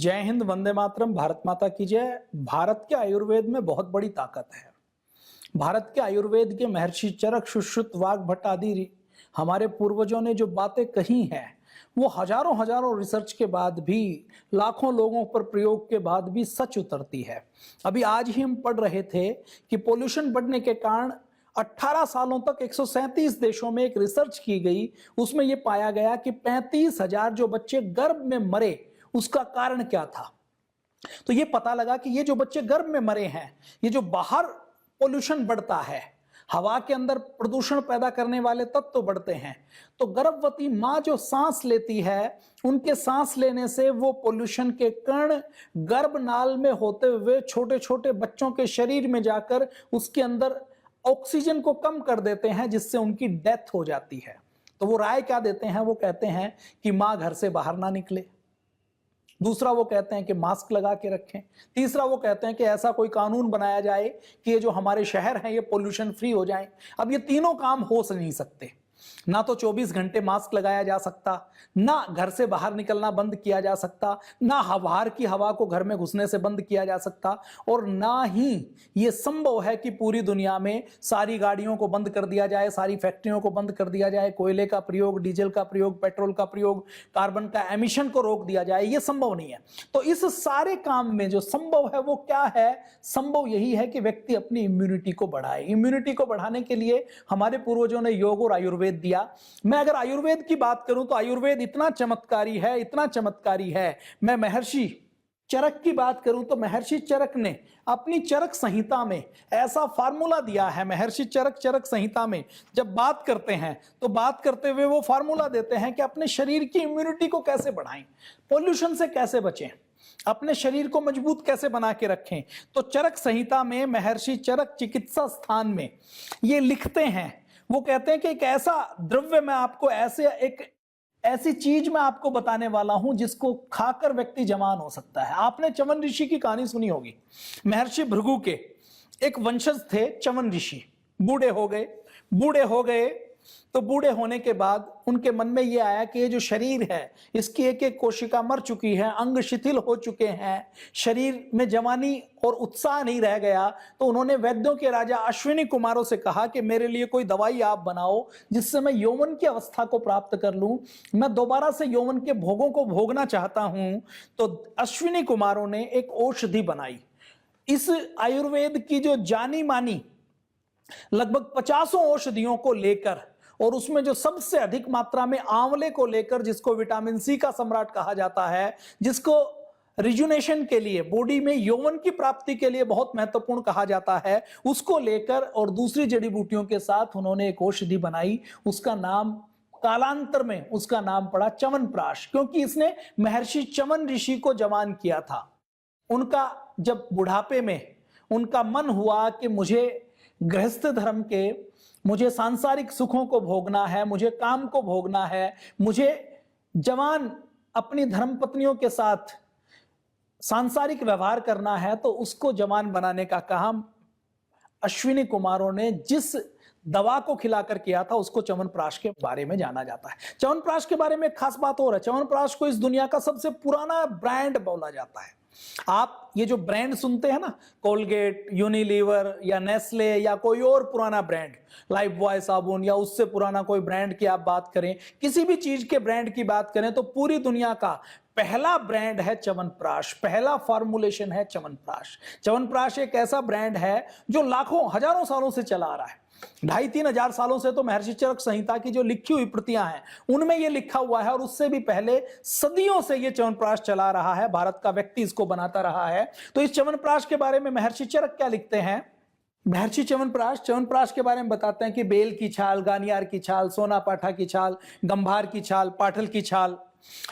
जय हिंद, वंदे मातरम, भारत माता की जय। भारत के आयुर्वेद में बहुत बड़ी ताकत है। भारत के आयुर्वेद के महर्षि चरक, सुश्रुत, वाग्भट आदि हमारे पूर्वजों ने जो बातें कही हैं वो हजारों हजारों रिसर्च के बाद भी, लाखों लोगों पर प्रयोग के बाद भी सच उतरती है। अभी आज ही हम पढ़ रहे थे कि पोल्यूशन बढ़ने के कारण 18 सालों तक 137 देशों में एक रिसर्च की गई। उसमें यह पाया गया कि 35,000 जो बच्चे गर्भ में मरे, उसका कारण क्या था। तो ये पता लगा कि ये जो बच्चे गर्भ में मरे हैं, ये जो बाहर पोल्यूशन बढ़ता है, हवा के अंदर प्रदूषण पैदा करने वाले तत्व तो बढ़ते हैं, तो गर्भवती मां जो सांस लेती है, उनके सांस लेने से वो पोल्यूशन के कण गर्भनाल में होते हुए छोटे छोटे बच्चों के शरीर में जाकर उसके अंदर ऑक्सीजन को कम कर देते हैं, जिससे उनकी डेथ हो जाती है। तो वो राय क्या देते हैं? वो कहते हैं कि मां घर से बाहर ना निकले। दूसरा, वो कहते हैं कि मास्क लगा के रखें। तीसरा, वो कहते हैं कि ऐसा कोई कानून बनाया जाए कि ये जो हमारे शहर हैं ये पोल्यूशन फ्री हो जाएं। अब ये तीनों काम हो नहीं सकते। ना तो 24 घंटे मास्क लगाया जा सकता, ना घर से बाहर निकलना बंद किया जा सकता, ना बाहर की हवा को घर में घुसने से बंद किया जा सकता, और ना ही ये संभव है कि पूरी दुनिया में सारी गाड़ियों को बंद कर दिया जाए, सारी फैक्ट्रियों को बंद कर दिया जाए, कोयले का प्रयोग, डीजल का प्रयोग, पेट्रोल का प्रयोग, कार्बन का एमिशन को रोक दिया जाए। ये संभव नहीं है। तो इस सारे काम में जो संभव है वो क्या है? संभव यही है कि व्यक्ति अपनी इम्यूनिटी को बढ़ाए। इम्यूनिटी को बढ़ाने के लिए हमारे पूर्वजों ने योग और आयुर्वेद दिया। मैं अगर आयुर्वेद की बात करूं तो आयुर्वेद इतना चमत्कारी है, इतना चमत्कारी है। मैं महर्षि चरक की बात करूं तो महर्षि चरक ने अपनी चरक संहिता में ऐसा फार्मूला दिया है। महर्षि चरक चरक संहिता में जब बात करते हैं तो बात करते हुए वो फार्मूला देते हैं कि अपने शरीर की इम्यूनिटी को कैसे बढ़ाएं, पोल्यूशन से कैसे बचें, अपने शरीर को मजबूत कैसे बना के रखें। तो चरक संहिता में महर्षि चरक चिकित्सा स्थान में ये लिखते हैं, वो कहते हैं कि एक ऐसा द्रव्य मैं आपको, ऐसी चीज मैं आपको बताने वाला हूं जिसको खाकर व्यक्ति जवान हो सकता है। आपने च्यवन ऋषि की कहानी सुनी होगी। महर्षि भृगु के एक वंशज थे च्यवन ऋषि। बूढ़े हो गए तो बूढ़े होने के बाद उनके मन में यह आया कि ये जो शरीर है, इसकी एक एक कोशिका मर चुकी है, अंग शिथिल हो चुके हैं, शरीर में जवानी और उत्साह नहीं रह गया। तो उन्होंने वैद्यों के राजा अश्विनी कुमारों से कहा कि मेरे लिए कोई दवाई आप बनाओ जिससे मैं यौवन की अवस्था को प्राप्त कर लूं, मैं दोबारा से यौवन के भोगों को भोगना चाहता हूं। तो अश्विनी कुमारों ने एक औषधि बनाई। इस आयुर्वेद की जो जानी मानी लगभग 50 औषधियों को लेकर, और उसमें जो सबसे अधिक मात्रा में आंवले को लेकर, जिसको विटामिन सी का सम्राट कहा जाता है, जिसको रिजुनेशन के लिए, बॉडी में यौवन की प्राप्ति के लिए बहुत महत्वपूर्ण कहा जाता है, उसको लेकर और दूसरी जड़ी बूटियों के साथ उन्होंने एक औषधि बनाई। उसका नाम कालांतर में उसका नाम पड़ा च्यवनप्राश, क्योंकि इसने महर्षि च्यवन ऋषि को जवान किया था। उनका जब बुढ़ापे में उनका मन हुआ कि मुझे गृहस्थ धर्म के, मुझे सांसारिक सुखों को भोगना है, मुझे काम को भोगना है, मुझे जवान अपनी धर्मपत्नियों के साथ सांसारिक व्यवहार करना है, तो उसको जवान बनाने का काम अश्विनी कुमारों ने जिस दवा को खिलाकर किया था उसको च्यवनप्राश के बारे में जाना जाता है। च्यवनप्राश के बारे में एक खास बात और है, च्यवनप्राश को इस दुनिया का सबसे पुराना ब्रांड बोला जाता है। आप ये जो ब्रांड सुनते हैं ना, कोलगेट, यूनिलीवर या नेस्ले या कोई और पुराना ब्रांड, लाइफ बॉय साबुन या उससे पुराना कोई ब्रांड की आप बात करें, किसी भी चीज के ब्रांड की बात करें, तो पूरी दुनिया का पहला ब्रांड है च्यवनप्राश, पहला फॉर्मुलेशन है च्यवनप्राश। च्यवनप्राश एक ऐसा ब्रांड है जो लाखों हजारों सालों से चला आ रहा है। 2,500-3 हजार सालों से तो महर्षि चरक संहिता की जो लिखी हुई प्रतियां हैं उनमें यह लिखा हुआ है, और उससे भी पहले सदियों से यह च्यवनप्राश चला रहा है। भारत का व्यक्ति इसको बनाता रहा है। तो इस च्यवनप्राश के बारे में महर्षि चरक क्या लिखते हैं? महर्षि च्यवनप्राश के बारे में बताते हैं कि बेल की छाल, गानियार की छाल, सोना पाठा की छाल, गंभार की छाल, पाठल की छाल,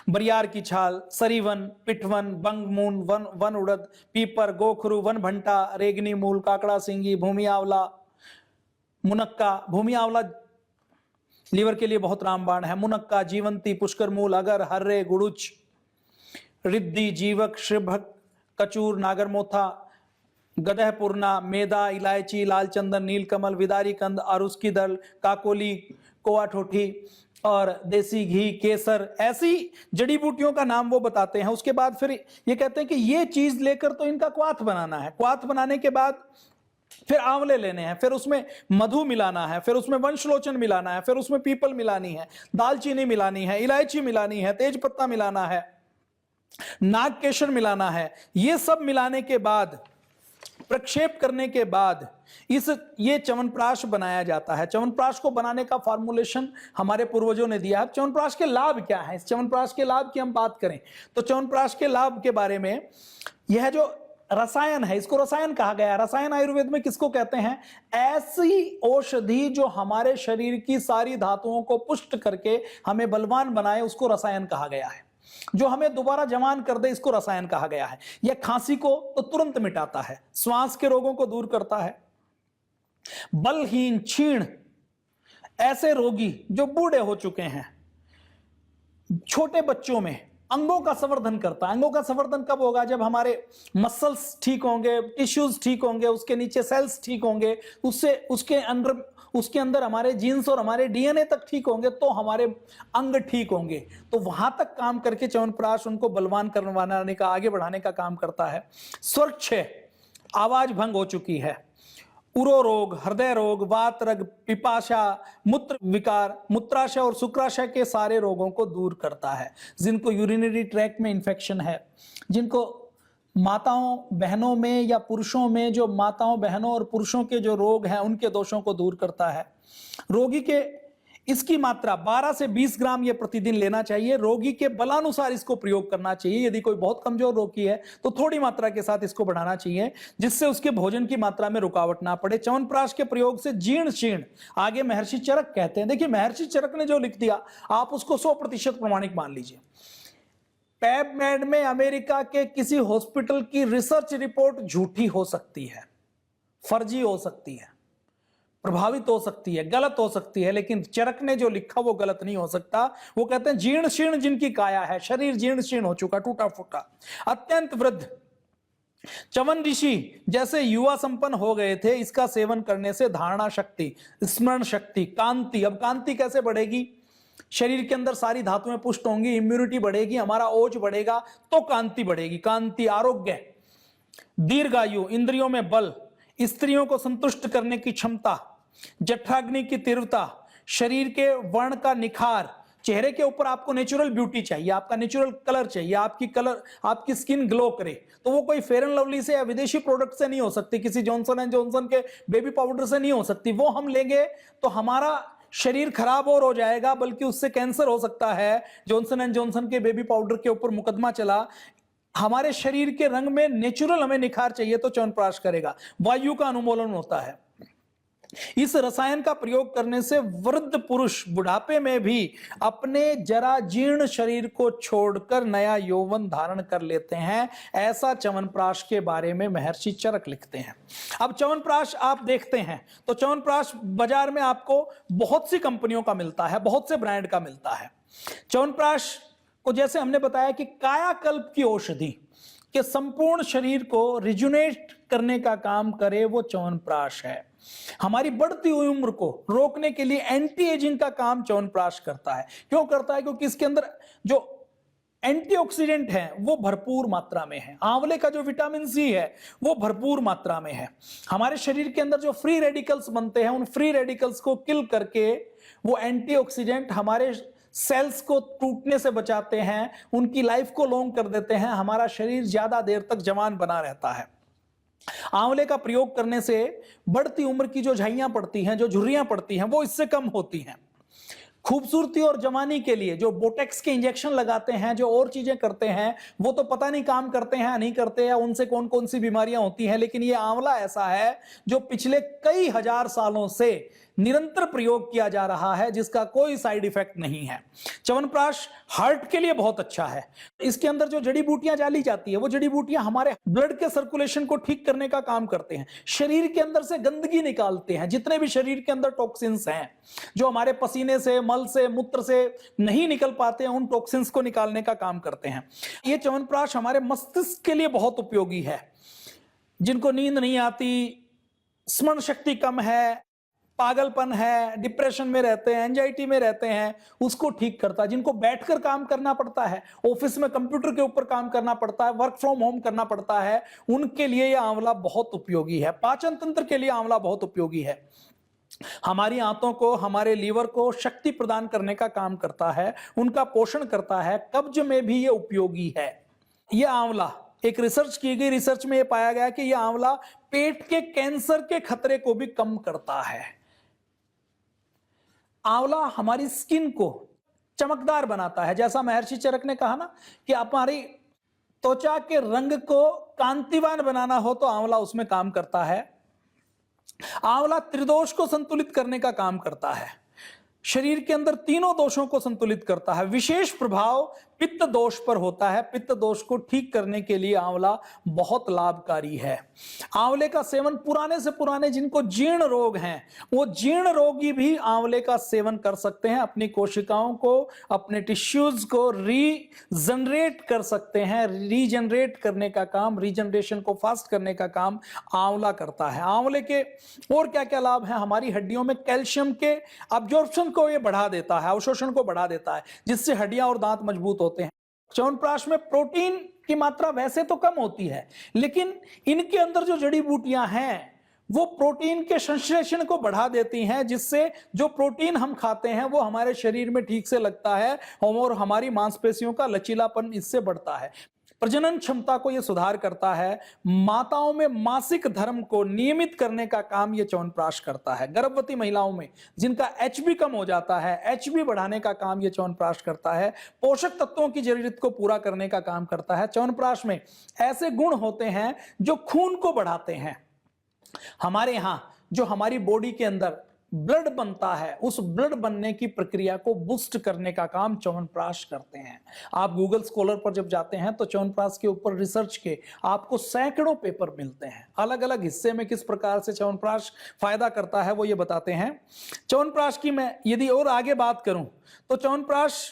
बरियार की छाल, सरीवन, पिठवन, बंगमून, वन उड़द, पीपर, गोखरू, वन भंटा, रेगनी मूल, काकड़ा सिंगी, भूमि आंवला, मुनक्का। भूमि आंवला लीवर के लिए बहुत रामबाण है। मुनक्का, जीवंती, पुष्कर मूल, अगर, हर्रे, गुड़ुच, रिद्धि, जीवक, श्रिभक, कचूर, नागरमोथा, गदहपूर्णा, मेदा, इलायची, लाल चंदन, नीलकमल, विदारी कंद, आरुस की दल, काकोली, कोआ ठोठी, और देसी घी, केसर, ऐसी जड़ी बूटियों का नाम वो बताते हैं। उसके बाद फिर ये कहते हैं कि ये चीज लेकर तो इनका क्वाथ बनाना है, क्वाथ बनाने के बाद फिर आंवले लेने हैं, फिर उसमें मधु मिलाना है, फिर उसमें वंशलोचन मिलाना है, फिर उसमें पीपल मिलानी है, दालचीनी मिलानी है, इलायची मिलानी है, तेज पत्ता मिलाना है, नागकेशर मिलाना है। ये सब मिलाने के बाद, प्रक्षेप करने के बाद ये च्यवनप्राश बनाया जाता है। च्यवनप्राश को बनाने का फॉर्मुलेशन हमारे पूर्वजों ने दिया। च्यवनप्राश के लाभ क्या है, इस च्यवनप्राश के लाभ की हम बात करें तो च्यवनप्राश के लाभ के बारे में, यह जो रसायन है, इसको रसायन कहा गया है। रसायन आयुर्वेद में किसको कहते हैं? ऐसी औषधि जो हमारे शरीर की सारी धातुओं को पुष्ट करके हमें बलवान बनाए, उसको रसायन कहा गया है। जो हमें दोबारा जवान कर दे, इसको रसायन कहा गया है। यह खांसी को तो तुरंत मिटाता है, श्वास के रोगों को दूर करता है, बलहीन, क्षीण, ऐसे रोगी जो बूढ़े हो चुके हैं, छोटे बच्चों में अंगों का संवर्धन करता है। अंगों का संवर्धन कब होगा? जब हमारे मसल्स ठीक होंगे, टिश्यूज ठीक होंगे, उसके नीचे सेल्स ठीक होंगे, उससे उसके अंदर हमारे जीन्स और हमारे डीएनए तक ठीक होंगे, तो हमारे अंग ठीक होंगे। तो वहां तक काम करके च्यवनप्राश उनको बलवान करवाने का, आगे बढ़ाने का काम करता है। स्वरक्षय, आवाज भंग हो चुकी है, उरो रोग, हृदय रोग, वात रोग, पिपाशा, मूत्र विकार, मूत्राशय और शुक्राशय के सारे रोगों को दूर करता है। जिनको यूरिनरी ट्रैक्ट में इंफेक्शन है, जिनको माताओं बहनों में या पुरुषों में, जो माताओं बहनों और पुरुषों के जो रोग हैं, उनके दोषों को दूर करता है। रोगी के इसकी मात्रा 12 से 20 ग्राम ये प्रतिदिन लेना चाहिए। रोगी के बलानुसार इसको प्रयोग करना चाहिए। यदि कोई बहुत कमजोर रोगी है तो थोड़ी मात्रा के साथ इसको बढ़ाना चाहिए, जिससे उसके भोजन की मात्रा में रुकावट ना पड़े। च्यवनप्राश के प्रयोग से जीर्ण शीर्ण, आगे महर्षि चरक कहते हैं। देखिए, महर्षि चरक ने जो लिख दिया, आप उसको 100% प्रमाणिक मान लीजिए। पैबमेड में अमेरिका के किसी हॉस्पिटल की रिसर्च रिपोर्ट झूठी हो सकती है, फर्जी हो सकती है, प्रभावित हो सकती है, गलत हो सकती है, लेकिन चरक ने जो लिखा वो गलत नहीं हो सकता। वो कहते हैं जीर्ण शीर्ण जिनकी काया है, शरीर जीर्ण शीर्ण हो चुका, टूटा फूटा, अत्यंत वृद्ध च्यवन ऋषि जैसे युवा संपन्न हो गए थे, इसका सेवन करने से धारणा शक्ति, स्मरण शक्ति, कांति, अब कांति कैसे बढ़ेगी? शरीर के अंदर सारी धातुएं पुष्ट होंगी, इम्यूनिटी बढ़ेगी, हमारा ओज बढ़ेगा तो कांति बढ़ेगी। कांति, आरोग्य, दीर्घायु, इंद्रियों में बल, स्त्रियों को संतुष्ट करने की क्षमता, जठराग्नि की तीव्रता, शरीर के वर्ण का निखार, चेहरे के ऊपर आपको नेचुरल ब्यूटी चाहिए, आपका नेचुरल कलर चाहिए, आपकी स्किन ग्लो करे, तो वो कोई फेयर एंड लवली से या विदेशी प्रोडक्ट से नहीं हो सकती, किसी जॉनसन एंड जॉनसन के बेबी पाउडर से नहीं हो सकती। वो हम लेंगे तो हमारा शरीर खराब और हो जाएगा, बल्कि उससे कैंसर हो सकता है। जॉनसन एंड जॉनसन के बेबी पाउडर के ऊपर मुकदमा चला। हमारे शरीर के रंग में नेचुरल हमें निखार चाहिए तो च्यवनप्राश करेगा। वायु का अनुमोलन होता है। इस रसायन का प्रयोग करने से वृद्ध पुरुष बुढ़ापे में भी अपने जरा जीर्ण शरीर को छोड़कर नया यौवन धारण कर लेते हैं। ऐसा च्यवनप्राश के बारे में महर्षि चरक लिखते हैं। अब च्यवनप्राश आप देखते हैं तो च्यवनप्राश बाजार में आपको बहुत सी कंपनियों का मिलता है, बहुत से ब्रांड का मिलता है। च्यवनप्राश को जैसे हमने बताया कि कायाकल्प की औषधि के संपूर्ण शरीर को रिजुनेट करने का काम करे, वो च्यवनप्राश है। हमारी बढ़ती हुई उम्र को रोकने के लिए एंटी एजिंग का काम च्यवनप्राश करता है। क्यों करता है? क्योंकि इसके अंदर जो एंटीऑक्सीडेंट है वो भरपूर मात्रा में है। आंवले का जो विटामिन सी है वो भरपूर मात्रा में है। हमारे शरीर के अंदर जो फ्री रेडिकल्स बनते हैं, उन फ्री रेडिकल्स को किल करके वो एंटीऑक्सीडेंट हमारे सेल्स को टूटने से बचाते हैं, उनकी लाइफ को लॉन्ग कर देते हैं। हमारा शरीर ज्यादा देर तक जवान बना रहता है। आंवले का प्रयोग करने से बढ़ती उम्र की जो झाइयां पड़ती हैं, जो झुर्रियां पड़ती हैं, वो इससे कम होती हैं। खूबसूरती और जवानी के लिए जो बोटेक्स के इंजेक्शन लगाते हैं, जो और चीजें करते हैं, वो तो पता नहीं काम करते हैं नहीं करते हैं, उनसे कौन कौन सी बीमारियां होती हैं। लेकिन ये आंवला ऐसा है जो पिछले कई हजार सालों से निरंतर प्रयोग किया जा रहा है, जिसका कोई साइड इफेक्ट नहीं है। च्यवनप्राश हार्ट के लिए बहुत अच्छा है। इसके अंदर जो जड़ी बूटियां डाली जाती है, वो जड़ी बूटियां हमारे ब्लड के सर्कुलेशन को ठीक करने का काम करते हैं, शरीर के अंदर से गंदगी निकालते हैं। जितने भी शरीर के अंदर टॉक्सिन्स हैं, जो हमारे पसीने से, मल से, मूत्र से नहीं निकल पाते हैं, उन टॉक्सिन्स को निकालने का काम करते हैं। ये च्यवनप्राश हमारे मस्तिष्क के लिए बहुत उपयोगी है। जिनको नींद नहीं आती, स्मरण शक्ति कम है, पागलपन है, डिप्रेशन में रहते हैं, एंजाइटी में रहते हैं, उसको ठीक करता है। जिनको बैठकर काम करना पड़ता है, ऑफिस में कंप्यूटर के ऊपर काम करना पड़ता है, वर्क फ्रॉम होम करना पड़ता है, उनके लिए यह आंवला बहुत उपयोगी है। पाचन तंत्र के लिए आंवला बहुत उपयोगी है। हमारी आंतों को, हमारे लीवर को शक्ति प्रदान करने का काम करता है, उनका पोषण करता है। कब्ज में भी यह उपयोगी है। यह आंवला, एक रिसर्च की गई, रिसर्च में यह पाया गया कि यह आंवला पेट के कैंसर के खतरे को भी कम करता है। आंवला हमारी स्किन को चमकदार बनाता है। जैसा महर्षि चरक ने कहा ना कि हमारी त्वचा के रंग को कांतिवान बनाना हो तो आंवला उसमें काम करता है। आंवला त्रिदोष को संतुलित करने का काम करता है। शरीर के अंदर तीनों दोषों को संतुलित करता है। विशेष प्रभाव पित्त दोष पर होता है। पित्त दोष को ठीक करने के लिए आंवला बहुत लाभकारी है। आंवले का सेवन पुराने से पुराने जिनको जीर्ण रोग हैं, वो जीर्ण रोगी भी आंवले का सेवन कर सकते हैं। अपनी कोशिकाओं को, अपने टिश्यूज को रीजनरेट कर सकते हैं। रीजनरेट करने का काम, रीजनरेशन को फास्ट करने का काम आंवला करता है। आंवले के और क्या क्या लाभ हैं? हमारी हड्डियों में कैल्शियम के अब्जॉर्प्शन को ये बढ़ा देता है, अवशोषण को बढ़ा देता है, जिससे हड्डियां और दांत मजबूत होते हैं। च्यवनप्राश में प्रोटीन की मात्रा वैसे तो कम होती है, लेकिन इनके अंदर जो जड़ी बूटियां हैं वो प्रोटीन के संश्लेषण को बढ़ा देती हैं, जिससे जो प्रोटीन हम खाते हैं वो हमारे शरीर में ठीक से लगता है और हमारी मांसपेशियों का लचीलापन इससे बढ़ता है। प्रजनन क्षमता को यह सुधार करता है। माताओं में मासिक धर्म को नियमित करने का काम यह च्यवनप्राश करता है। गर्भवती महिलाओं में जिनका एचबी कम हो जाता है, एचबी बढ़ाने का काम यह च्यवनप्राश करता है। पोषक तत्वों की जरूरत को पूरा करने का काम करता है। च्यवनप्राश में ऐसे गुण होते हैं जो खून को बढ़ाते हैं। हमारे यहां जो हमारी बॉडी के अंदर ब्लड बनता है, उस ब्लड बनने की प्रक्रिया को बूस्ट करने का काम च्यवनप्राश करते हैं। आप गूगल स्कॉलर पर जब जाते हैं तो च्यवनप्राश के ऊपर रिसर्च के आपको सैकड़ों पेपर मिलते हैं। अलग अलग हिस्से में किस प्रकार से च्यवनप्राश फायदा करता है वो ये बताते हैं। च्यवनप्राश की मैं यदि और आगे बात करूं तो च्यवनप्राश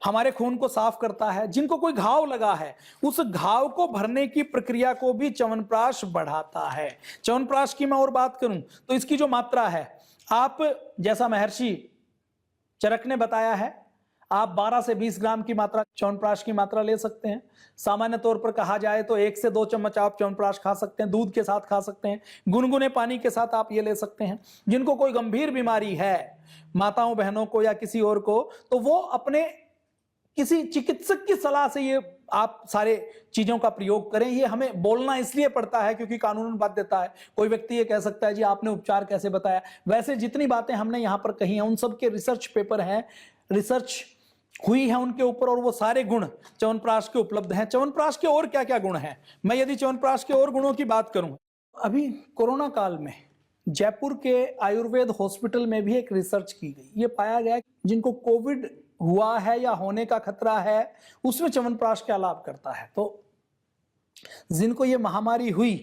हमारे खून को साफ करता है। जिनको कोई घाव लगा है, उस घाव को भरने की प्रक्रिया को भी च्यवनप्राश बढ़ाता है। च्यवनप्राश की मैं और बात करूं तो इसकी जो मात्रा है, आप जैसा महर्षि चरक ने बताया है, आप 12 से 20 ग्राम की मात्रा च्यवनप्राश की मात्रा ले सकते हैं। सामान्य तौर पर कहा जाए तो 1 से 2 चम्मच आप च्यवनप्राश खा सकते हैं, दूध के साथ खा सकते हैं, गुनगुने पानी के साथ आप ये ले सकते हैं। जिनको कोई गंभीर बीमारी है, माताओं बहनों को या किसी और को, तो वो अपने किसी चिकित्सक की सलाह से ये आप सारे चीजों का प्रयोग करें। ये हमें बोलना इसलिए पड़ता है क्योंकि कानूनन बाध्यता है। कोई व्यक्ति ये कह सकता है जी आपने उपचार कैसे बताया। वैसे जितनी बातें हमने यहां पर कही हैं उन सब के रिसर्च पेपर हैं, रिसर्च हुई है उनके ऊपर, और वो सारे गुण च्यवनप्राश के उपलब्ध हैं। च्यवनप्राश के और क्या क्या गुण हैं, मैं यदि च्यवनप्राश के और गुणों की बात करूं, अभी कोरोना काल में जयपुर के आयुर्वेद हॉस्पिटल में भी एक रिसर्च की गई। ये पाया गया जिनको कोविड हुआ है या होने का खतरा है, उसमें च्यवनप्राश क्या लाभ करता है। तो जिनको ये महामारी हुई,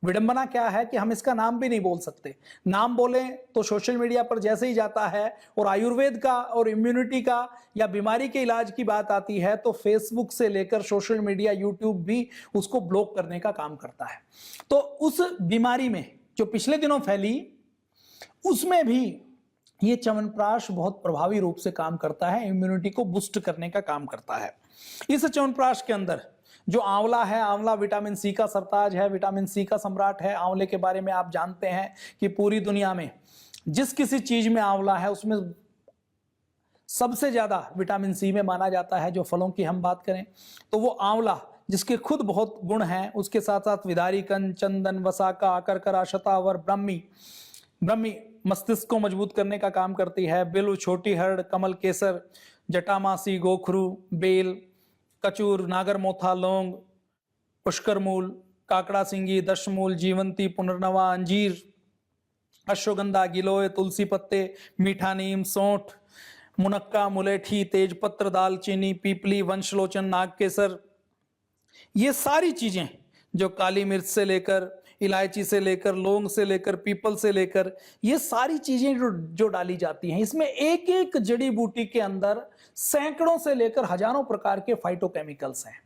विडंबना क्या है कि हम इसका नाम भी नहीं बोल सकते। नाम बोलें तो सोशल मीडिया पर जैसे ही जाता है और आयुर्वेद का और इम्यूनिटी का या बीमारी के इलाज की बात आती है तो फेसबुक से लेकर सोशल मीडिया, यूट्यूब भी उसको ब्लॉक करने का काम करता है। तो उस बीमारी में जो पिछले दिनों फैली, उसमें भी ये च्यवनप्राश बहुत प्रभावी रूप से काम करता है, इम्यूनिटी को बूस्ट करने का काम करता है। इस च्यवनप्राश के अंदर जो आंवला है, आंवला विटामिन सी का सरताज है, विटामिन सी का सम्राट है। आंवले के बारे में आप जानते हैं कि पूरी दुनिया में जिस किसी चीज में आंवला है उसमें सबसे ज्यादा विटामिन सी में माना जाता है। जो फलों की हम बात करें तो वो आंवला, जिसके खुद बहुत गुण हैं, उसके साथ साथ विदारीकन, चंदन, वसाका, आकरकरा, शतावर, ब्रह्मी मस्तिष्क को मजबूत करने का काम करती है। बिल्व, छोटी हर्ड, कमल केसर, जटामासी, गोखरू, बेल, कचूर, नागरमोथा, लौंग, पुष्कर मूल, काकड़ा सिंगी, दशमूल, जीवंती, पुनर्नवा, अंजीर, अश्वगंधा, गिलोय, तुलसी पत्ते, मीठा नीम, सौंठ, मुनक्का, मुलेठी, तेजपत्र, दालचीनी, पीपली, वंशलोचन, नागकेसर, ये सारी चीजें जो काली मिर्च से लेकर, इलायची से लेकर, लौंग से लेकर, पीपल से लेकर, ये सारी चीजें जो डाली जाती हैं, इसमें एक एक जड़ी बूटी के अंदर सैकड़ों से लेकर हजारों प्रकार के फाइटोकेमिकल्स हैं।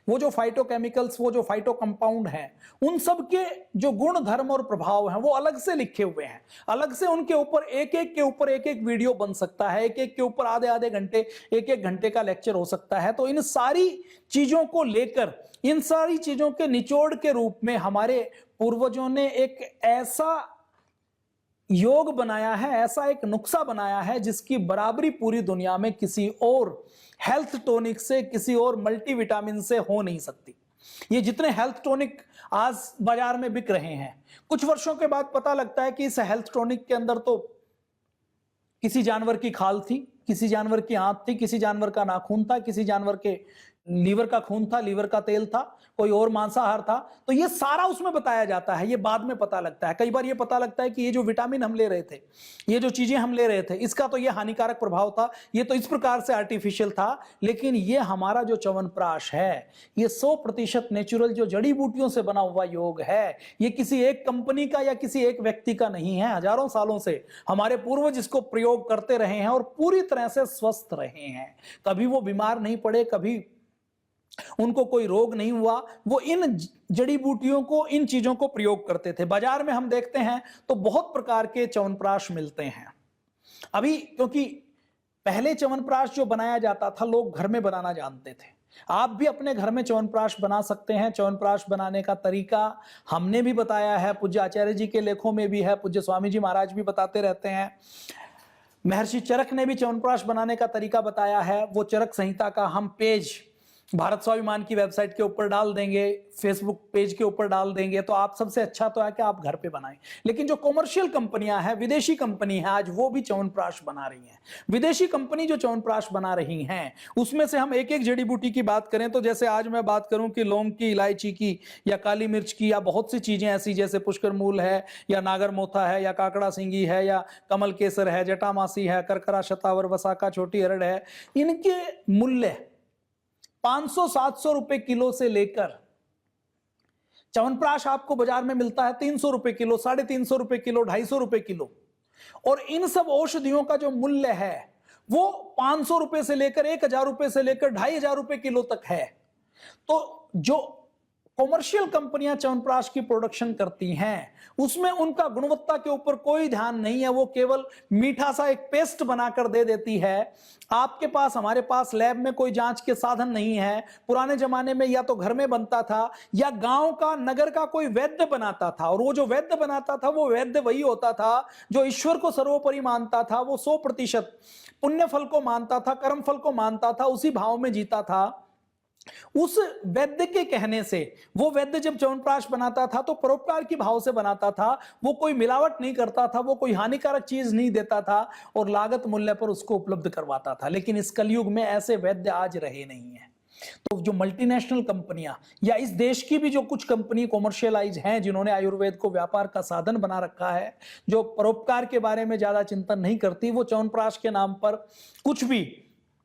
वो जो फाइटोकेमिकल्स, वो जो फाइटो कंपाउंड हैं, उन सब के जो गुण धर्म और प्रभाव हैं वो अलग से लिखे हुए हैं। अलग से उनके ऊपर एक एक के ऊपर एक एक वीडियो बन सकता है, एक एक के ऊपर आधे आधे घंटे, एक एक घंटे का लेक्चर हो सकता है। तो इन सारी चीजों को लेकर, इन सारी चीजों के निचोड़ के रूप में हमारे पूर्वजों ने एक ऐसा योग बनाया है, ऐसा एक नुस्खा बनाया है जिसकी बराबरी पूरी दुनिया में किसी और हेल्थ टॉनिक से, किसी और मल्टीविटामिन से हो नहीं सकती। ये जितने हेल्थ टॉनिक आज बाजार में बिक रहे हैं, कुछ वर्षों के बाद पता लगता है कि इस हेल्थ टॉनिक के अंदर तो किसी जानवर की खाल थी, किसी जानवर की आंत थी, किसी जानवर का नाखून था, किसी जानवर के लीवर का खून था, लीवर का तेल था, कोई और मांसाहार था। तो ये सारा उसमें बताया जाता है, ये बाद में पता लगता है। कई बार ये पता लगता है कि ये जो विटामिन हम ले रहे थे, ये जो चीजें हम ले रहे थे, इसका तो ये हानिकारक प्रभाव था, ये तो इस प्रकार से आर्टिफिशियल था। लेकिन ये हमारा जो च्यवनप्राश है, ये 100% नेचुरल जो जड़ी बूटियों से बना हुआ योग है, ये किसी एक कंपनी का या किसी एक व्यक्ति का नहीं है। हजारों सालों से हमारे पूर्वज इसको प्रयोग करते रहे हैं और पूरी तरह से स्वस्थ रहे हैं। कभी वो बीमार नहीं पड़े, कभी उनको कोई रोग नहीं हुआ। वो इन जड़ी बूटियों को, इन चीजों को प्रयोग करते थे। बाजार में हम देखते हैं तो बहुत प्रकार के च्यवनप्राश मिलते हैं। अभी क्योंकि पहले च्यवनप्राश जो बनाया जाता था, लोग घर में बनाना जानते थे। आप भी अपने घर में च्यवनप्राश बना सकते हैं। च्यवनप्राश बनाने का तरीका हमने भी बताया है, पूज्य आचार्य जी के लेखों में भी है, पूज्य स्वामी जी महाराज भी बताते रहते हैं। महर्षि चरक ने भी च्यवनप्राश बनाने का तरीका बताया है। वो चरक संहिता का हम पेज भारत स्वाभिमान की वेबसाइट के ऊपर डाल देंगे, फेसबुक पेज के ऊपर डाल देंगे। तो आप सबसे अच्छा तो है कि आप घर पे बनाएं। लेकिन जो कॉमर्शियल कंपनियां हैं, विदेशी कंपनी है आज, वो भी च्यवनप्राश बना रही हैं। विदेशी कंपनी जो च्यवनप्राश बना रही हैं, उसमें से हम एक एक जड़ी बूटी की बात करें तो जैसे आज मैं बात करूं कि लौंग की, इलायची की, या काली मिर्च की, या बहुत सी चीजें ऐसी जैसे पुष्कर मूल है, या नागर मोथा है, या काकड़ा सिंगी है, या कमल केसर है, जटामासी है, करकरा, शतावर, वसाका, छोटी अरड़ है, इनके मूल्य 500-700 रुपए किलो से लेकर च्यवनप्राश आपको बाजार में मिलता है 300 रुपए किलो, 350 रुपए किलो, 250 रुपए किलो। और इन सब औषधियों का जो मूल्य है वो 500 रुपए से लेकर 1000 रुपए से लेकर 2500 रुपए किलो तक है। तो जो कॉमर्शियल कंपनियां च्यवनप्राश की प्रोडक्शन करती हैं, उसमें उनका गुणवत्ता के ऊपर कोई ध्यान नहीं है। वो केवल मीठा सा एक पेस्ट बनाकर दे देती है। आपके पास, हमारे पास लैब में कोई जांच के साधन नहीं है। पुराने जमाने में या तो घर में बनता था या गांव का, नगर का कोई वैद्य बनाता था। और वो जो वैद्य बनाता था, वो वैद्य वही होता था जो ईश्वर को सर्वोपरि मानता था। वो 100% पुण्य फल को मानता था, कर्म फल को मानता था, उसी भाव में जीता था। उस वैद्य के कहने से वो वैद्य जब च्यवनप्राश बनाता था तो परोपकार की भाव से बनाता था। वो कोई मिलावट नहीं करता था, वो कोई हानिकारक चीज नहीं देता था और लागत मूल्य पर उसको उपलब्ध करवाता था। लेकिन इस कलयुग में ऐसे वैद्य आज रहे नहीं है। तो जो मल्टीनेशनल कंपनियां या इस देश की भी जो कुछ कंपनी कॉमर्शियलाइज हैं, जिन्होंने आयुर्वेद को व्यापार का साधन बना रखा है, जो परोपकार के बारे में ज्यादा चिंतन नहीं करती, वो च्यवनप्राश के नाम पर कुछ भी,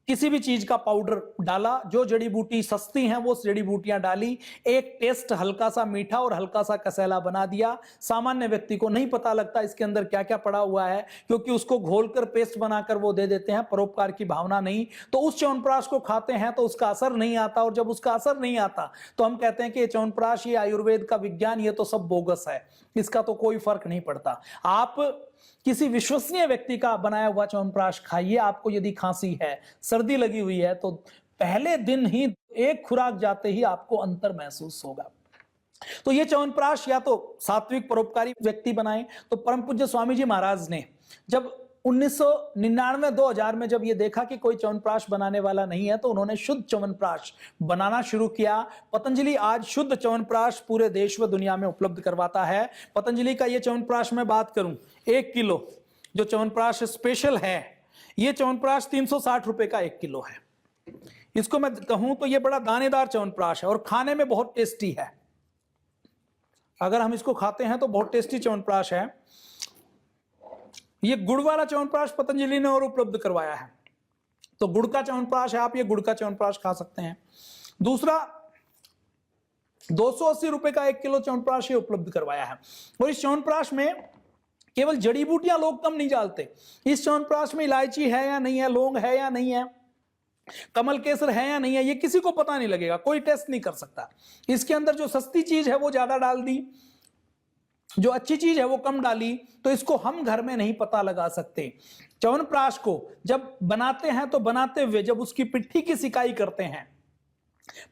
किसी भी चीज का पाउडर डाला, जो जड़ी बूटी सस्ती हैं वो जड़ी बूटियां डाली, एक टेस्ट हल्का सा मीठा और हल्का सा कसैला बना दिया। सामान्य व्यक्ति को नहीं पता लगता इसके अंदर क्या क्या पड़ा हुआ है, क्योंकि उसको घोलकर पेस्ट बनाकर वो दे देते हैं, परोपकार की भावना नहीं। तो उस च्यवनप्राश को खाते हैं तो उसका असर नहीं आता, और जब उसका असर नहीं आता तो हम कहते हैं कि ये च्यवनप्राश, ये आयुर्वेद का विज्ञान, ये तो सब बोगस है, इसका तो कोई फर्क नहीं पड़ता। आप किसी विश्वसनीय व्यक्ति का बनाया हुआ च्यवनप्राश खाइए। आपको यदि खांसी है, सर्दी लगी हुई है, तो पहले दिन ही एक खुराक जाते ही आपको अंतर महसूस होगा। तो ये च्यवनप्राश या तो सात्विक परोपकारी व्यक्ति बनाए। तो परम पूज्य स्वामी जी महाराज ने जब 1999-2000 में जब ये देखा कि कोई च्यवनप्राश बनाने वाला नहीं है, तो उन्होंने शुद्ध च्यवनप्राश बनाना शुरू किया। पतंजलि आज शुद्ध च्यवनप्राश पूरे देश व दुनिया में उपलब्ध करवाता है। पतंजलि का ये च्यवनप्राश मैं बात करूं, 1 किलो जो च्यवनप्राश स्पेशल है, ये च्यवनप्राश 360 रुपए का 1 किलो है। इसको मैं कहूं तो ये बड़ा दानेदार च्यवनप्राश है और खाने में बहुत टेस्टी है। अगर हम इसको खाते हैं तो बहुत टेस्टी च्यवनप्राश है। ये गुड़ वाला च्यवनप्राश पतंजलि ने और उपलब्ध करवाया है। तो गुड़ का च्यवनप्राश है, आप ये गुड़ का च्यवनप्राश खा सकते हैं। दूसरा, 280 रुपए का 1 किलो च्यवनप्राश ये उपलब्ध करवाया है। और इस च्यवनप्राश में केवल जड़ी बूटियां लोग कम नहीं डालते, इस च्यवनप्राश में इलायची है या नहीं है, लौंग है या नहीं है, कमल केसर है या नहीं है ये किसी को पता नहीं लगेगा, कोई टेस्ट नहीं कर सकता। इसके अंदर जो सस्ती चीज है वो ज्यादा डाल दी, जो अच्छी चीज है वो कम डाली, तो इसको हम घर में नहीं पता लगा सकते। च्यवनप्राश को जब बनाते हैं तो बनाते हुए जब उसकी पिट्ठी की सिकाई करते हैं,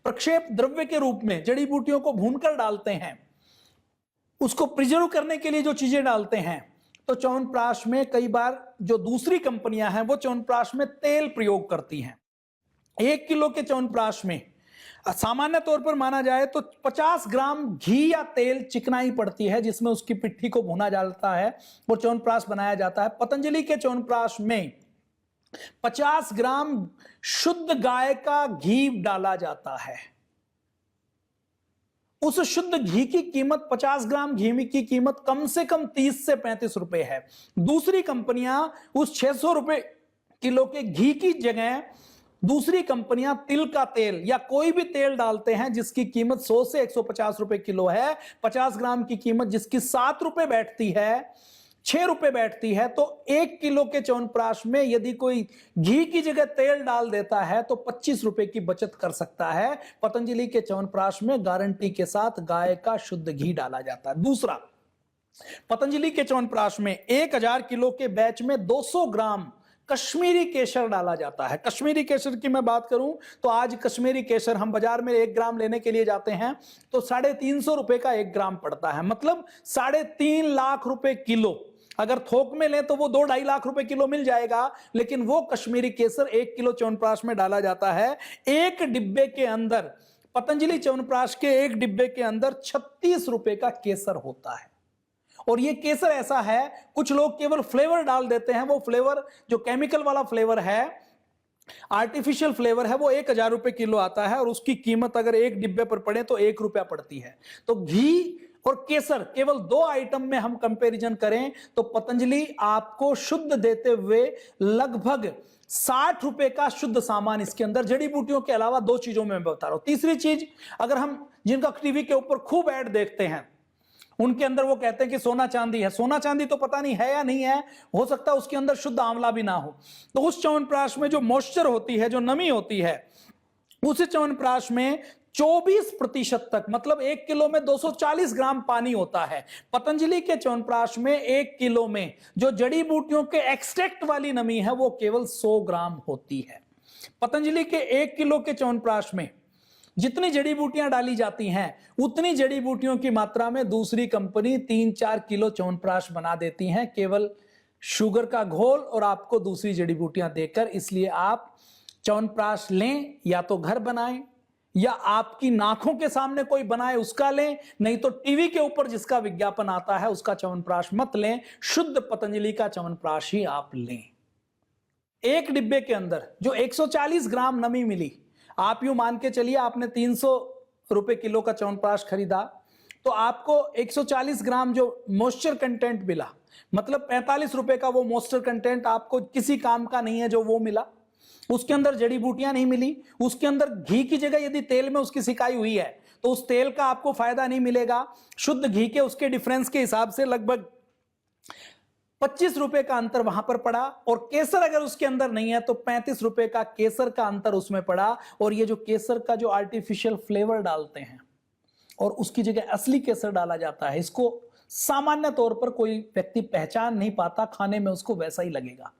प्रक्षेप द्रव्य के रूप में जड़ी बूटियों को भूनकर डालते हैं, उसको प्रिजर्व करने के लिए जो चीजें डालते हैं, तो च्यवनप्राश में कई बार जो दूसरी कंपनियां हैं वो च्यवनप्राश में तेल प्रयोग करती हैं। 1 किलो के च्यवनप्राश में सामान्य तौर पर माना जाए तो 50 ग्राम घी या तेल चिकनाई पड़ती है, जिसमें उसकी पिट्ठी को भुना जाता है और च्यवनप्राश बनाया जाता है। पतंजलि के च्यवनप्राश में 50 ग्राम शुद्ध गाय का घी डाला जाता है। उस शुद्ध घी की कीमत 50 ग्राम घी की कीमत कम से कम 30 से 35 रुपए है। दूसरी कंपनियां उस 600 रुपए किलो के घी की जगह दूसरी कंपनियां तिल का तेल या कोई भी तेल डालते हैं जिसकी कीमत 100 से 150 रुपए किलो है। 50 ग्राम की कीमत जिसकी 7 रुपए बैठती है, 6 रुपए बैठती है, तो 1 किलो के च्यवनप्राश में यदि कोई घी की जगह तेल डाल देता है तो 25 रुपए की बचत कर सकता है। पतंजलि के च्यवनप्राश में गारंटी के साथ गाय का शुद्ध घी डाला जाता है। दूसरा, पतंजलि के च्यवनप्राश में 1000 किलो के बैच में 200 ग्राम कश्मीरी केसर डाला जाता है। कश्मीरी केसर की मैं बात करूं तो आज कश्मीरी केसर हम बाजार में 1 ग्राम लेने के लिए जाते हैं तो 350 रुपए का 1 ग्राम पड़ता है, मतलब 3.5 लाख रुपए किलो। अगर थोक में लें तो वो 2-2.5 लाख रुपए किलो मिल जाएगा, लेकिन वो कश्मीरी केसर 1 किलो च्यवनप्राश में डाला जाता है। एक डिब्बे के अंदर, पतंजलि च्यवनप्राश के एक डिब्बे के अंदर 36 रुपए का केसर होता है। और ये केसर ऐसा है, कुछ लोग केवल फ्लेवर डाल देते हैं, वो फ्लेवर जो केमिकल वाला फ्लेवर है, आर्टिफिशियल फ्लेवर है, वो 1000 रुपए किलो आता है और उसकी कीमत अगर एक डिब्बे पर पड़े तो 1 रुपया पड़ती है। तो घी और केसर केवल 2 आइटम में हम कंपैरिजन करें तो पतंजलि आपको शुद्ध देते हुए लगभग 60 रुपए का शुद्ध सामान इसके अंदर, जड़ी बूटियों के अलावा 2 चीजों में मैं बता रहा हूं। तीसरी चीज, अगर हम जिनका टीवी के ऊपर खूब ऐड देखते हैं उनके अंदर वो कहते हैं कि सोना चांदी है। सोना चांदी तो पता नहीं है या नहीं है, हो सकता है उसके अंदर शुद्ध आंवला भी ना हो। तो उस च्यवनप्राश में जो मॉइस्चर होती है, जो नमी होती है, उस च्यवनप्राश में 24% तक, मतलब 1 किलो में 240 ग्राम पानी होता है। पतंजलि के च्यवनप्राश में 1 किलो में जो जड़ी बूटियों के एक्सट्रैक्ट वाली नमी है वो केवल 100 ग्राम होती है। पतंजलि के 1 किलो के च्यवनप्राश में जितनी जड़ी बूटियां डाली जाती हैं उतनी जड़ी बूटियों की मात्रा में दूसरी कंपनी 3-4 किलो च्यवनप्राश बना देती हैं, केवल शुगर का घोल और आपको दूसरी जड़ी बूटियां देकर। इसलिए आप च्यवनप्राश लें या तो घर बनाएं या आपकी नाखों के सामने कोई बनाए उसका लें, नहीं तो टीवी के ऊपर जिसका विज्ञापन आता है उसका च्यवनप्राश मत लें, शुद्ध पतंजलि का च्यवनप्राश ही आप लें। एक डिब्बे के अंदर जो 140 ग्राम नमी मिली, आप यूं मान के चलिए आपने 300 रुपए किलो का च्यवनप्राश खरीदा तो आपको 140 ग्राम जो मॉइस्चर कंटेंट मिला, मतलब 45 रुपए का वो मॉइस्चर कंटेंट आपको किसी काम का नहीं है जो वो मिला। उसके अंदर जड़ी बूटियां नहीं मिली, उसके अंदर घी की जगह यदि तेल में उसकी सिकाई हुई है तो उस तेल का आपको फायदा नहीं मिलेगा। शुद्ध घी के उसके डिफरेंस के हिसाब से लगभग 25 रुपए का अंतर वहां पर पड़ा, और केसर अगर उसके अंदर नहीं है तो 35 रुपए का केसर का अंतर उसमें पड़ा। और ये जो केसर का जो आर्टिफिशियल फ्लेवर डालते हैं और उसकी जगह असली केसर डाला जाता है, इसको सामान्य तौर पर कोई व्यक्ति पहचान नहीं पाता, खाने में उसको वैसा ही लगेगा।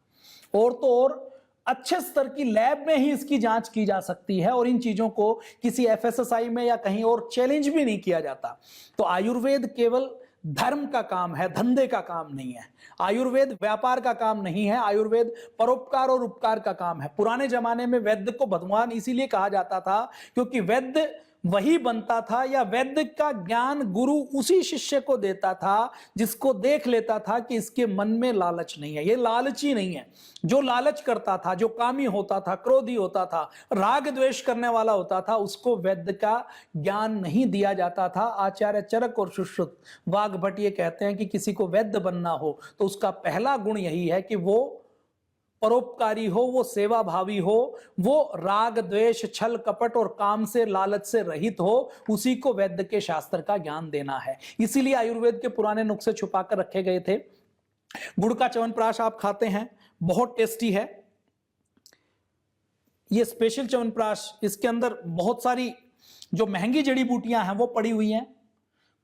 और तो और अच्छे स्तर की लैब में ही इसकी जांच की जा सकती है और इन चीजों को किसी एफएसएसआई में या कहीं और चैलेंज भी नहीं किया जाता। तो आयुर्वेद केवल धर्म का काम है, धंधे का काम नहीं है। आयुर्वेद व्यापार का काम नहीं है, आयुर्वेद परोपकार और उपकार का काम है। पुराने जमाने में वैद्य को भगवान इसीलिए कहा जाता था क्योंकि वैद्य वही बनता था या वैद्य का ज्ञान गुरु उसी शिष्य को देता था जिसको देख लेता था कि इसके मन में लालच नहीं है, ये लालची नहीं है। जो लालच करता था, जो कामी होता था, क्रोधी होता था, राग द्वेष करने वाला होता था, उसको वैद्य का ज्ञान नहीं दिया जाता था। आचार्य चरक और सुश्रुत वाग्भट ये कहते हैं कि किसी को वैद्य बनना हो तो उसका पहला गुण यही है कि वो परोपकारी हो, वो सेवा भावी हो, वो राग द्वेष छल कपट और काम से लालच से रहित हो, उसी को वैद्य के शास्त्र का ज्ञान देना है। इसीलिए आयुर्वेद के पुराने नुस्खे छुपा कर रखे गए थे। गुड़ का च्यवनप्राश आप खाते हैं, बहुत टेस्टी है। ये स्पेशल च्यवनप्राश, इसके अंदर बहुत सारी जो महंगी जड़ी बूटियां हैं वो पड़ी हुई हैं।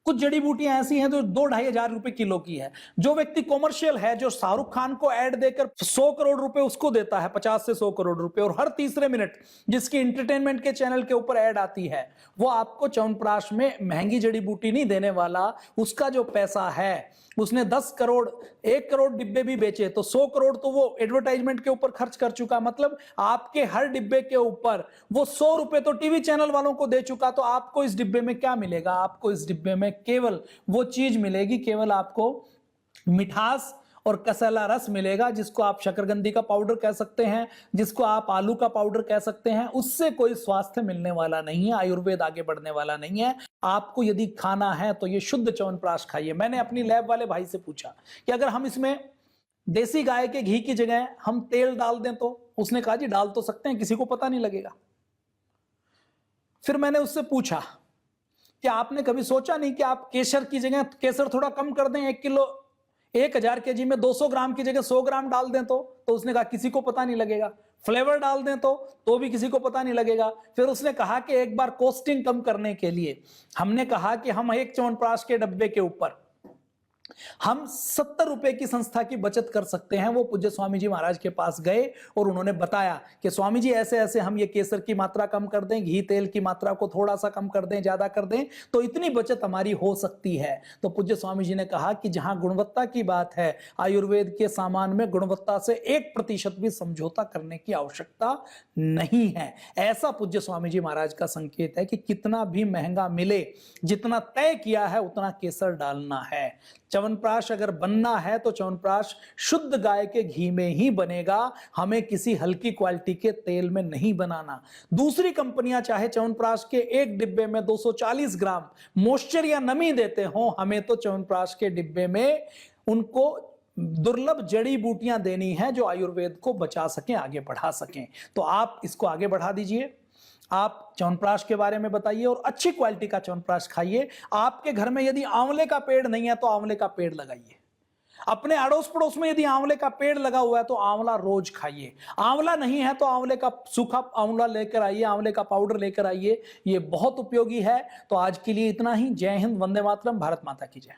कुछ जड़ी बूटियां ऐसी हैं जो 2-2.5 हजार रुपए किलो की है। जो व्यक्ति कॉमर्शियल है, जो शाहरुख खान को ऐड देकर 100 करोड़ रुपए उसको देता है, 50 से 100 करोड़ रुपए, और हर तीसरे मिनट जिसकी एंटरटेनमेंट के चैनल के ऊपर ऐड आती है, वो आपको च्यवनप्राश में महंगी जड़ी बूटी नहीं देने वाला। उसका जो पैसा है, उसने 10 करोड़ 1 करोड़ डिब्बे भी बेचे तो 100 करोड़ तो वो एडवर्टाइजमेंट के ऊपर खर्च कर चुका। मतलब आपके हर डिब्बे के ऊपर वो 100 रुपए तो टीवी चैनल वालों को दे चुका। तो आपको इस डिब्बे में क्या मिलेगा? आपको इस डिब्बे में केवल वो चीज मिलेगी, केवल आपको मिठास और कसैला रस मिलेगा, जिसको आप शकरकंदी का पाउडर कह सकते हैं, जिसको आप आलू का पाउडर कह सकते हैं। उससे कोई स्वास्थ्य मिलने वाला नहीं है, आयुर्वेद आगे बढ़ने वाला नहीं है। आपको यदि खाना है तो ये शुद्ध च्यवनप्राश खाइए। मैंने अपनी लैब वाले भाई से पूछा कि अगर हम इसमें देसी गाय के घी की जगह हम तेल डाल दें तो? उसने कहा जी डाल तो सकते हैं, किसी को पता नहीं लगेगा। फिर मैंने उससे पूछा कि आपने कभी सोचा नहीं कि आप केसर की जगह केसर थोड़ा कम कर दें, 1 किलो 1000 केजी में 200 ग्राम की जगह 100 ग्राम डाल दें तो? उसने कहा किसी को पता नहीं लगेगा। फ्लेवर डाल दें तो भी किसी को पता नहीं लगेगा। फिर उसने कहा कि एक बार कॉस्टिंग कम करने के लिए हमने कहा कि हम एक च्यवनप्राश के डब्बे के ऊपर हम 70 रुपए की संस्था की बचत कर सकते हैं। वो पूज्य स्वामी जी महाराज के पास गए और उन्होंने बताया कि स्वामी जी ऐसे ऐसे हम ये केसर की मात्रा कम कर दें, घी तेल की मात्रा को थोड़ा सा कम कर दें, ज्यादा कर दें तो इतनी बचत हमारी हो सकती है। तो पूज्य स्वामी जी ने कहा कि जहां गुणवत्ता की बात है, आयुर्वेद के सामान में गुणवत्ता से 1% भी समझौता करने की आवश्यकता नहीं है। ऐसा पूज्य स्वामी जी महाराज का संकेत है कि कितना भी महंगा मिले, जितना तय किया है उतना केसर डालना है। च्यवनप्राश अगर बनना है तो च्यवनप्राश शुद्ध गाय के घी में ही बनेगा, हमें किसी हल्की क्वालिटी के तेल में नहीं बनाना। दूसरी कंपनियां चाहे च्यवनप्राश के एक डिब्बे में 240 ग्राम मॉइस्चर या नमी देते हो, हमें तो च्यवनप्राश के डिब्बे में उनको दुर्लभ जड़ी बूटियां देनी है जो आयुर्वेद को बचा सकें, आगे बढ़ा सकें। तो आप इसको आगे बढ़ा दीजिए। आप च्यवनप्राश के बारे में बताइए और अच्छी क्वालिटी का च्यवनप्राश खाइए। आपके घर में यदि आंवले का पेड़ नहीं है तो आंवले का पेड़ लगाइए। अपने अड़ोस पड़ोस में यदि आंवले का पेड़ लगा हुआ है तो आंवला रोज खाइए। आंवला नहीं है तो आंवले का सूखा आंवला लेकर आइए, आंवले का पाउडर लेकर आइए, ये बहुत उपयोगी है। तो आज के लिए इतना ही। जय हिंद, वंदे मातरम, भारत माता की जय।